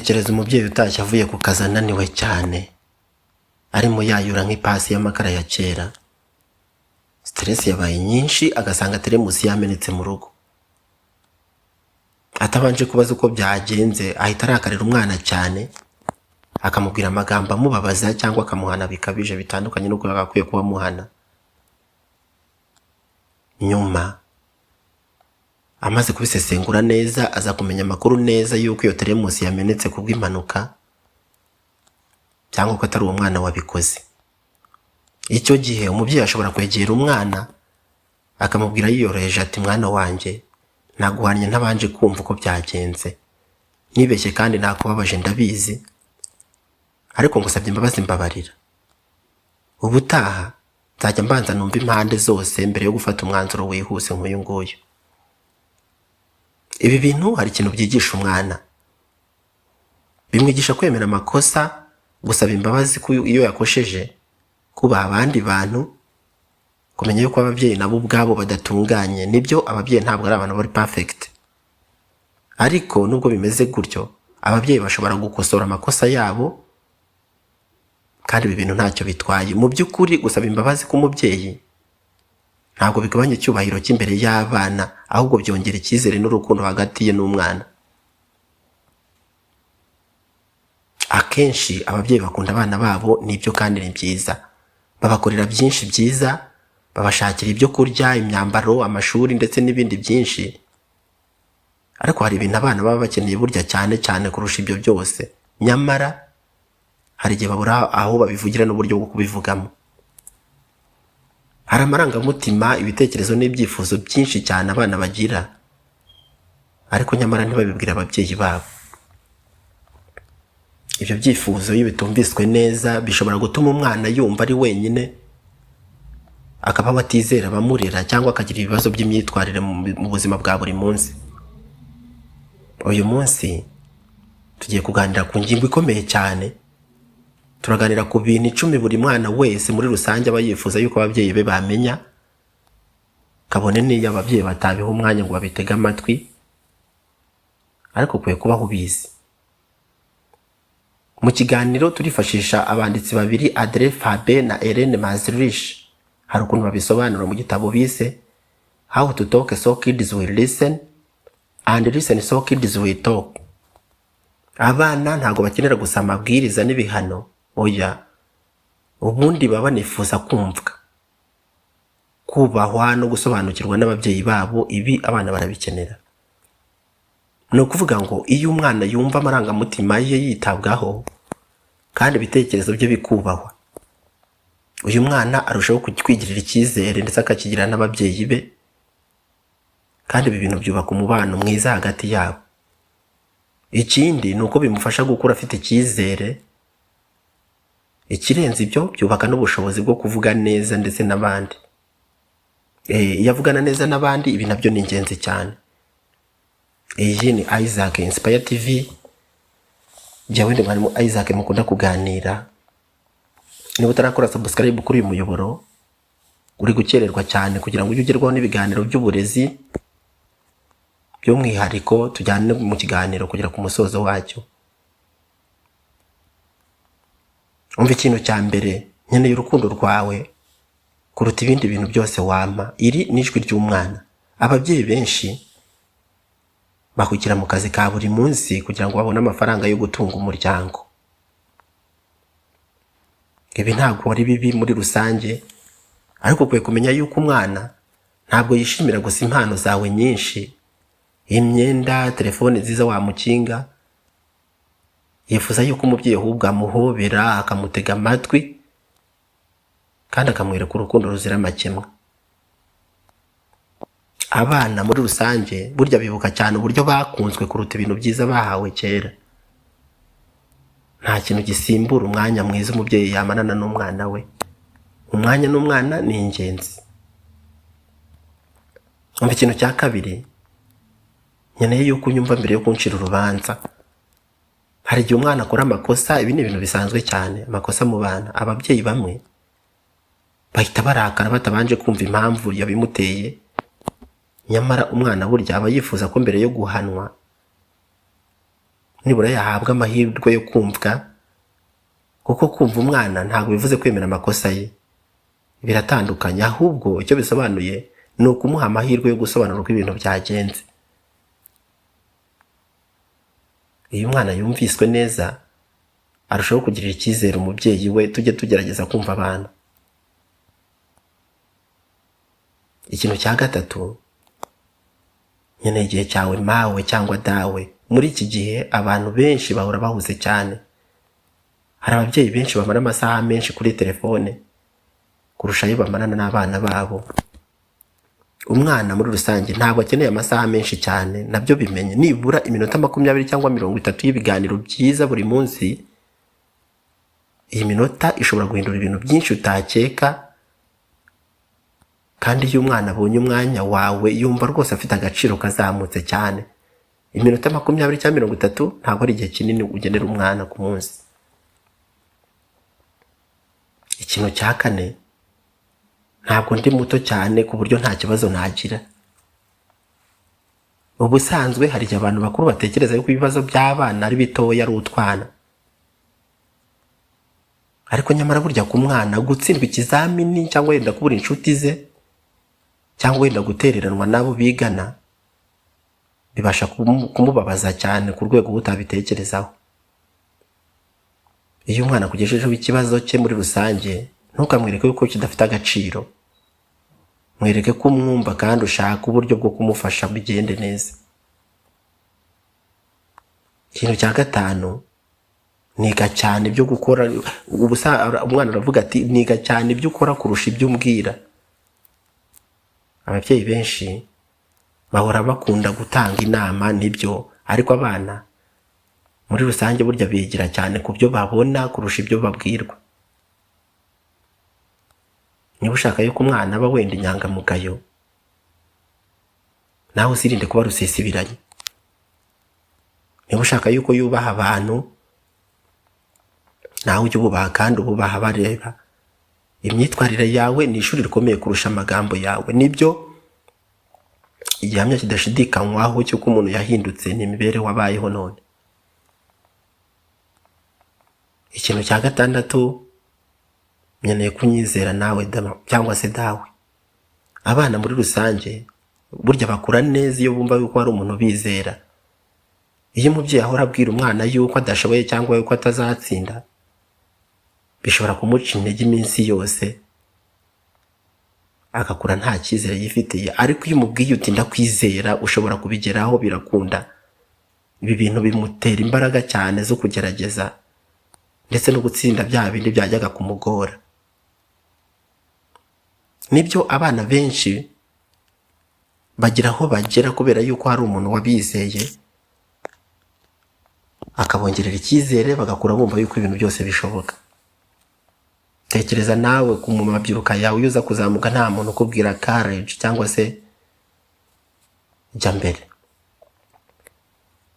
Tekereza umubyeyi utashye avuye ku kazi ananiwe cyane, arimo yayura nk'ipasi y'amakara ya kera. Stress yabaye nyinshi, agasanga teremusi yamenetse mu rugo. Atabanje kubaza uko byagenze, ahita arakarira umwana cyane, akamubwira amagambo amubabaza cyangwa akamuhana bikabije bitandukanye n'uko yagakwiye kuba amuhana. Nyuma amaze kubisesengura neza, aza kumenya amakuru neza yuko iyo teremusi yamenetse kubw'impanuka cyangwa ko atari uwo mwana wabikoze. Icyo gihe umubyeyi ashobora kwegera umwana akamubwira yiyoroheje ati, mwana wanjye, naguhannye ntabanje kumva uko byagenze, nibeshye kandi nakubabaje ndabizi, ariko ngusabye imbabazi mbabarira. Ubutaha nzajya mbanza numva impande zose mbere yo gufata umwanzuro wihuse nk'uyu nguyu. Ibi bintu hari ikintu byigisha umwana. Bimwigisha kwemera amakosa, gusaba imbabazi iyo yakosheje, kubaha abandi bantu, kumenya yuko ababyeyi nabo ubwabo badatunganye. Nibyo, ababyeyi ntabwo ari abantu bari perfect, ariko nubwo bimeze gutyo, ababyeyi bashobora gukosora amakosa yabo, kandi ibi bintu ntacyo bitwaye. Mu by'ukuri gusaba imbabazi k'umubyeyi ntabwo bigabanya icyubahiro cy'imbere y'abana, ahubwo byongera icyizere n'urukundo hagati ye n'umwana. Akenshi ababyeyi bakunda abana babo, nibyo kandi ni byiza. Babakorera byinshi byiza, babashakira ibyo kurya, imyambaro, amashuri ndetse n'ibindi byinshi. Ariko hari ibintu abana baba bakeneye burya cyane cyane kurusha ibyo byose. Nyamara hari igihe babura aho babivugira n'uburyo bwo kubivugamo. Hari amarangamutima, ibitekerezo n'ibyifuzo byinshi cyane abana bagira, ariko nyamara ntibabibwira ababyeyi babo. Ibyo byifuzo iyo bitumviswe neza bishobora gutuma umwana yumva ari wenyine, akaba batizera abamurera cyangwa akagira ibibazo by'imyitwarire mu buzima bwa buri munsi. Uyu munsi tugiye kuganira ku ngingo ikomeye cyane. Turaganira ku bintu 10 buri mwana wese muri rusange aba yifuza yuko ababyeyi be bamenya, kabone n'iyo ababyeyi batabiha umwanya ngo babitege amatwi, ariko ukwiye kubaho ubizi. Mu kiganiro turifashisha abanditsi babiri, Audrey Fabe na Ellen Mazrich. Hari ukuntu babisobanura mu gitabo bise How to Talk So Kids Will Listen and Listen So Kids Will Talk. Abana ntabwo bakenera gusa amabwiriza n'ibihano, oya, ubundi baba banifuza kumvwa, kubahwa no gusobanukirwa n'ababyeyi babo. Ibi abana barabikenera. Ni ukuvuga ngo iyo umwana yumva amarangamutima ye yitabwaho kandi ibitekerezo bye bikubahwa, uyu mwana arushaho kwigirira icyizere ndetse akakigira n'ababyeyi be, kandi ibi bintu byubaka umubano mwiza hagati yabo. Ikindi ni uko bimufasha gukura afite icyizere. Ikirenze ibyo, byubaka n'ubushobozi bwo kuvuga neza ndetse n'abandi. Iyo avugana neza n'abandi, ibi nabyo ni ingenzi cyane. Iyi ni Isaac Inspire TV. Jyawe ndi mwarimu Isaac mukunda kuganira. Niba utarakora subscribe kuri uyu muyoboro, uri gukererwa cyane kugira ngo ujye ugerwaho n'ibiganiro by'uburezi, by'umwihariko tujyane mu kiganiro kugera ku musozo wacyo. Umva ikintu cya mbere, nkeneye urukundo rwawe kuruta ibindi bintu byose wampa. Iri ni ijwi ry'umwana. Ababyeyi benshi bakukira mu kazi ka buri munsi kugira ngo babone amafaranga yo gutunga umuryango. Ibi ntabwo ari bibi muri rusange, ariko ukwiye kumenya yuko umwana ntabwo yishimira gusa impano zawe nyinshi, imyenda, telefone nziza wamukinga. Yifuza yuko umubyeyi ahubwo amuhobera, akamutega amatwi, kandi akamwereka urukundo ruzira amakemwa. Abana muri rusange burya bibuka cyane uburyo bakunzwe kuruta ibintu byiza bahawe kera. Nta kintu gisimbura umwanya mwiza umubyeyi yamanana n'umwana we. Umwanya n'umwana ni ingenzi. Umva ikintu cya kabiri, nkeneye yuko unyumva mbere yo kuncira urubanza. Hari igihe umwana akora amakosa, ibi ni ibintu bisanzwe cyane, amakosa mu bana. Ababyeyi bamwe bahita barakara batabanje kumva impamvu yabimuteye. Nyamara umwana burya aba yifuza ko mbere yo guhanwa nibura yahabwa amahirwe yo kumvwa, kuko kumva umwana ntabwo bivuze kwemera amakosa ye, biratandukanye. Ahubwo icyo bisobanuye ni ukumuha amahirwe yo gusobanura uko ibintu byagenze. Iyo umwana yumviswe neza arushaho kugirira icyizere umubyeyi we. Tujye tugerageza kumva abana. Ikintu cya gatatu, nkeneye igihe cyawe mawe cyangwa dawe. Muri iki gihe abantu benshi bahora bahuze cyane. Hari ababyeyi benshi bamara amasaha menshi kuri telefone kurusha ayo bamarana n'abana babo. Umwana muri rusange ntabwo akeneye amasaha menshi cyane, nabyo bimenye. Nibura iminota 20 cyangwa 30 y'ibiganiro byiza buri munsi. Iyi minota ishobora guhindura ibintu byinshi utakeka, kandi iyo umwana abonye umwanya wawe yumva rwose afite agaciro kazamutse cyane. Iminota 20 cyangwa 30 ntabwo ari igihe kinini ugenera umwana ku munsi. Ikintu cya kane, ntabwo ndi muto cyane ku buryo nta kibazo nagira. Ubusanzwe hari igihe abantu bakuru batekereza yuko ibibazo by'abana ari bitoya, ari utwana. Ariko nyamara burya ku mwana gutsindwa ikizamini cyangwa wenda kubura inshuti ze cyangwa wenda gutereranwa nabo bigana bibasha kumubabaza cyane ku rwego utabitekerezaho. Iyo umwana akugejejeho ikibazo cye muri rusange, ntukamwereke yuko kidafite agaciro. Mwereke ko umwumva kandi ushaka uburyo bwo kumufasha bigende neza. Ikintu cya gatanu, niga cyane ibyo gukora. Umwana aravuga ati niga cyane ibyo ukora kurusha ibyo umbwira. Ababyeyi benshi bahora bakunda gutanga inama, nibyo, ariko abana muri rusange burya bigira cyane ku byo babona kurusha ibyo babwirwa. Niba ushaka yuko umwana aba wenda inyangamugayo, nawe uzirinde kuba rusisibiranye. Niba ushaka yuko yubaha abantu, nawe ujye ububaha kandi ububaha abareba. Imyitwarire yawe ni ishuri rikomeye kurusha amagambo yawe. Nibyo, igihamya kidashidikanywaho cy'uko umuntu yahindutse ni imibereho wabayeho none. Ikintu cya gatandatu, nkeneye kunyizera nawe cyangwa se dawe. Abana muri rusange burya bakura neza iyo bumva yuko hari umuntu bizera. Iyo umubyeyi ahora abwira umwana yuko adashoboye cyangwa yuko atazatsinda, bishobora kumuca intege iminsi yose, agakura nta cyizere yifitiye. Ariko iyo umubwiye uti ndakwizera ushobora kubigeraho, birakunda, ibi bintu bimutera imbaraga cyane zo kugerageza ndetse no gutsinda bya bindi byajyaga kumugora. Nibyo, abana benshi bagira aho bagera kubera yuko hari umuntu wabizeye akabongerera icyizere, bagakura bumva yuko ibintu byose bishoboka. Tekereza nawe ku mabyiruka yawe uza kuzamuka nta muntu ukubwira courage cyangwa se jya mbere.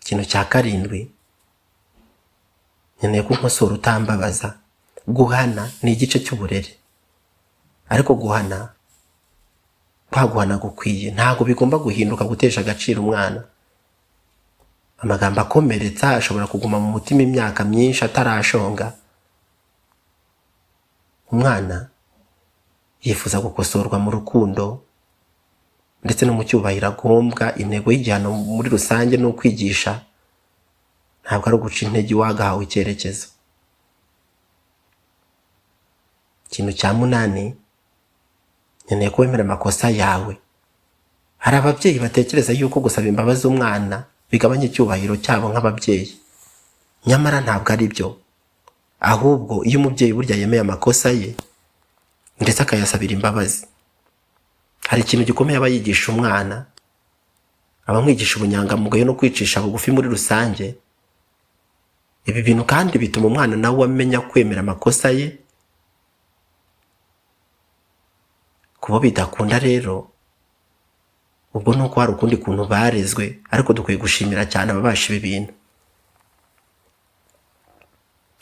Ikintu cya karindwi, nkeneye ko nkosora utambabaza. Guhana ni igice cy'uburere, ariko guhana gukwiye ntabwo bigomba guhinduka gutesha agaciro umwana. Amagambo akomeretsa ashobora kuguma mu mutima imyaka myinshi atarashonga. Umwana yifuza gukosorwa mu rukundo ndetse no mu cyubahiro agombwa. Intego y'igihano muri rusange ni ukwigisha, ntabwo ari uguca intege uwagahawe icyerekezo. Ikintu cya munani, nkeneye ko wemera amakosa yawe. Hari ababyeyi batekereza yuko gusaba imbabazi umwana bigabanya icyubahiro cyabo nk'ababyeyi. Nyamara ntabwo ari byo. Ahubwo iyo umubyeyi burya yemeye amakosa ye ndetse akayasabira imbabazi, hari ikintu gikomeye aba yigisha umwana. Abamwigisha ubunyangamugayo no kwicisha bugufi muri rusange. Ibi bintu kandi bituma umwana nawe amenya kwemera amakosa ye. Kuba bidakunda rero, ubwo nuko hari ukundi kuntu barezwe, ariko dukwiye gushimira cyane ababasha ibi bintu.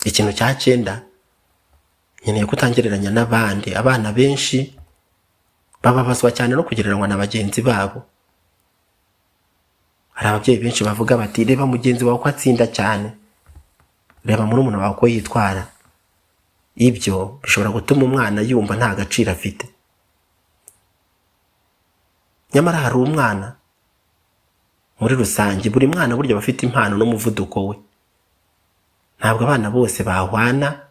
Ikintu cya 9, nkeneye kutangereranya n'abandi. Abana benshi bababazwa cyane no kugereranywa na bagenzi babo. Hari hari ababyeyi benshi bavuga bati reba mugenzi wawe ko atsinda cyane, reba murumuna wawe ko yitwara. Ibyo bishobora gutuma umwana yumva nta gaciro afite. Nyamara hari umwana muri rusange, buri mwana burya aba afite impano n'umuvuduko we. Ntabwo abana bose bahwana.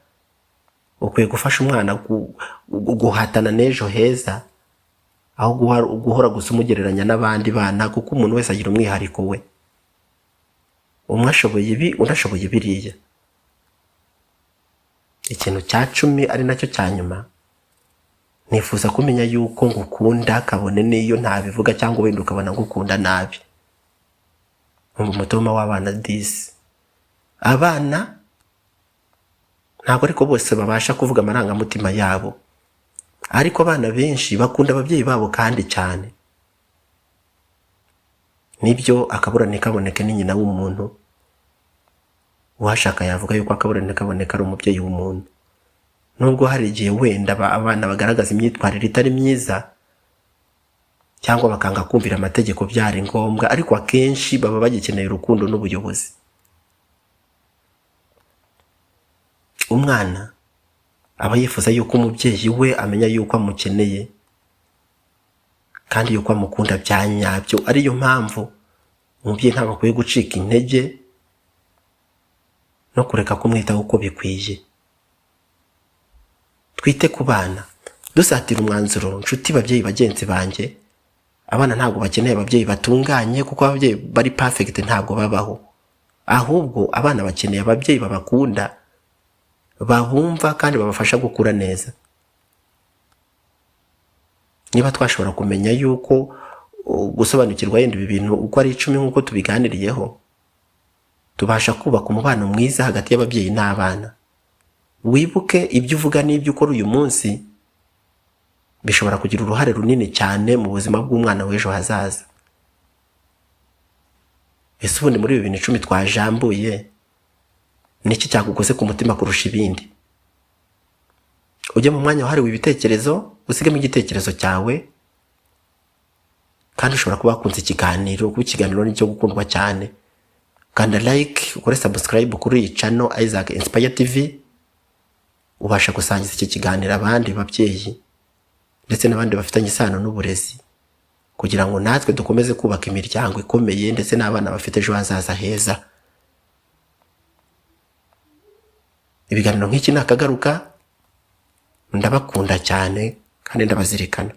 Ukwiye gufasha umwana guhatana n'ejo heza, aho guhora gusa umugereranya n'abandi bana, kuko umuntu wese agira umwihariko we. Umwe ashoboye ibi, undi ashoboye biriya. Ikintu cya 10 ari nacyo cya nyuma, nifuza kumenya yuko ngukunda kabone niyo ntabivuga, cyangwa wenda ukabona ngukunda nabi. Umutima w'abana disi. Abana ntabwo ariko bose babasha kuvuga amarangamutima yabo, ariko abana benshi bakunda ababyeyi babo kandi cyane. Nibyo akaburane kaboneke ni nyina w'umuntu. Uwashaka yavuga yuko akaburane kaboneka ari umubyeyi w'umuntu. Nubwo hari igihe wenda abana bagaragaza imyitwarire itari myiza, cyangwa bakanga kumvira amategeko byari ngombwa, ariko akenshi baba bagikeneye urukundo n'ubuyobozi. Umwana aba yifuza yuko umubyeyi we amenya yuko amukeneye kandi yuko amukunda bya nyabyo. Ariyo mpamvu umubyeyi ntabwo akwiye gucika intege no kureka kumwitaho uko bikwiye. Twite ku bana, dusatira umwanzuro. Nshuti babyeyi bagenzi banjye, abana ntabwo bakeneye ababyeyi batunganye, kuko ababyeyi bari perfect ntabwo babaho. Ahubwo abana bakeneye ababyeyi babakunda, babumva kandi babafasha gukura neza. Niba twashobora kumenya yuko gusobanukirwa yenda ibi bintu uko ari 10 nk'uko tubiganiriyeho, tubasha kubaka umubano mwiza hagati y'ababyeyi n'abana. Wibuke ibyo uvuga n'ibyo ukora uyu munsi bishobora kugira uruhare runini cyane mu buzima bw'umwana w'ejo hazaza. Ese ubundi muri 2010 twajambuye, niki cyakukoze ku mutima kurusha ibindi? Ujye mu mwanya wahariwe ibitekerezo, usigemo igitekerezo cyawe, kandi ushobora kuba wakunze ikiganiro, kuko ikiganiro ni cyo gukundwa cyane. Kanda like, ukore subscribe kuri iyi channel Isaac Inspire TV, ubasha gusangiza iki kiganiro abandi babyeyi ndetse n'abandi bafitanye isano n'uburezi, kugira ngo natwe dukomeze kubaka imiryango ikomeye ndetse n'abana bafite ejo hazaza heza. Ibiganiro nk'iki nakagaruka, ndabakunda cyane kandi ndabazirikana.